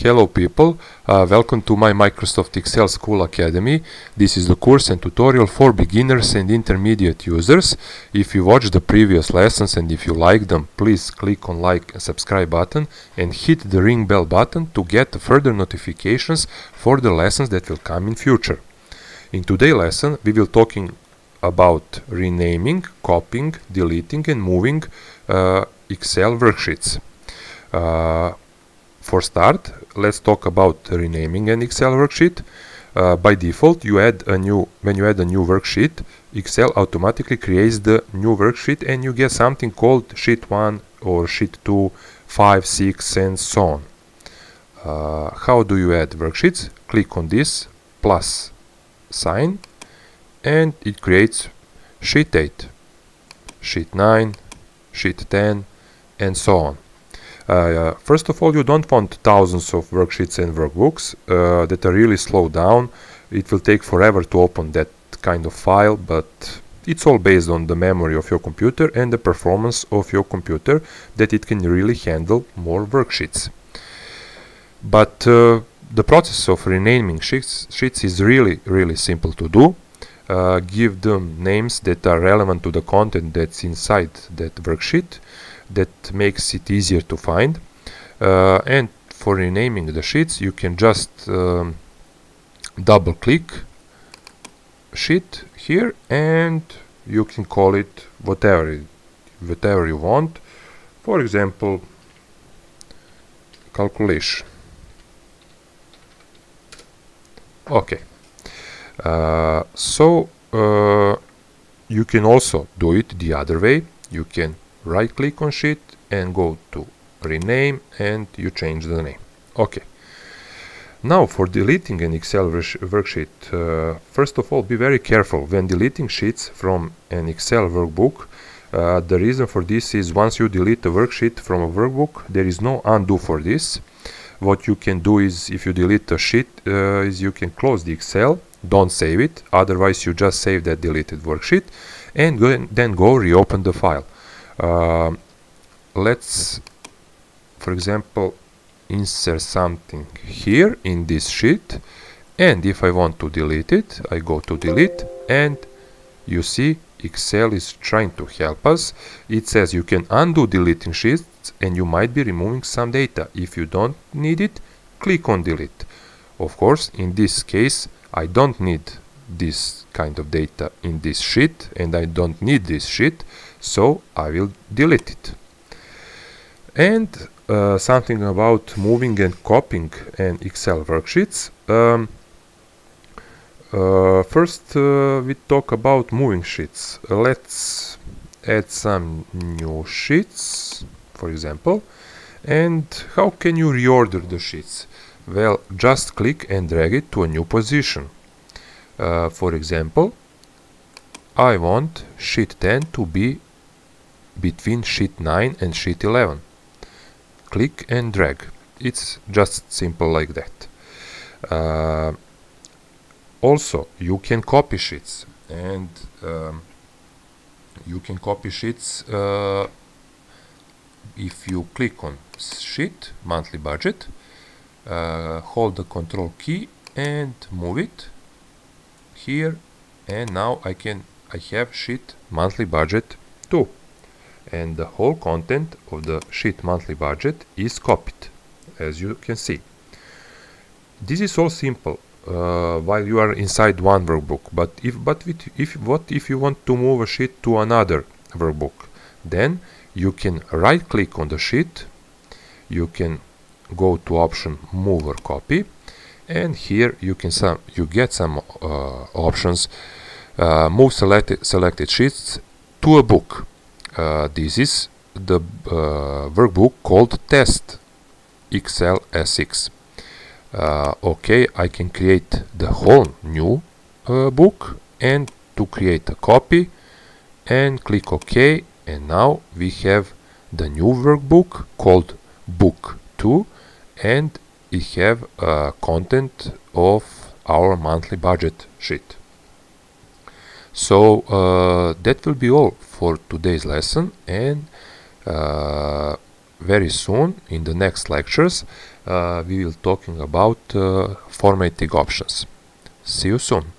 Hello people, welcome to my Microsoft Excel School Academy. This is the course and tutorial for beginners and intermediate users. If you watched the previous lessons and if you like them, please click on like and subscribe button and hit the ring bell button to get further notifications for the lessons that will come in future. In today's lesson we will talking about renaming, copying, deleting and moving Excel worksheets. For start, let's talk about renaming an Excel worksheet. By default, when you add a new worksheet, Excel automatically creates the new worksheet and you get something called sheet 1 or sheet 2, 5, 6 and so on. How do you add worksheets? Click on this plus sign and it creates sheet 8, sheet 9, sheet 10 and so on. First of all, you don't want thousands of worksheets and workbooks that are really slow down. It will take forever to open that kind of file, but it's all based on the memory of your computer and the performance of your computer that it can really handle more worksheets. But the process of renaming sheets is really simple to do. Give them names that are relevant to the content that's inside that worksheet. That makes it easier to find, and for renaming the sheets you can just double click sheet here and you can call it whatever you want. For example, calculation. Okay, so you can also do it the other way. You can right click on sheet and go to rename and you change the name. Okay, now for deleting an Excel worksheet, first of all be very careful when deleting sheets from an Excel workbook. The reason for this is once you delete a worksheet from a workbook, there is no undo for this. What you can do is, if you delete a sheet, is you can close the Excel, don't save it, otherwise you just save that deleted worksheet and then go reopen the file. Let's, for example, insert something here in this sheet, and if I want to delete it, I go to delete and you see Excel is trying to help us. It says you can undo deleting sheets and you might be removing some data. If you don't need it, click on delete. Of course, in this case I don't need this kind of data in this sheet and I don't need this sheet, so I will delete it. And something about moving and copying an Excel worksheets. First we talk about moving sheets. Let's add some new sheets, for example. And how can you reorder the sheets? Well, just click and drag it to a new position. For example, I want sheet 10 to be between sheet 9 and sheet 11. Click and drag. It's just simple like that. Also, you can copy sheets, and you can copy sheets if you click on sheet, monthly budget, hold the control key and move it here, and now I have sheet monthly budget 2, and the whole content of the sheet monthly budget is copied, as you can see. This is all simple while you are inside one workbook, but if you want to move a sheet to another workbook, then you can right click on the sheet, you can go to option move or copy, and here you get some options. Move selected sheets to a book. This is the workbook called Test Excel SX. Okay, I can create the whole new book and to create a copy and click OK, and now we have the new workbook called Book 2 and we have content of our monthly budget sheet. So that will be all for today's lesson, and very soon in the next lectures we will talking about formatting options. See you soon.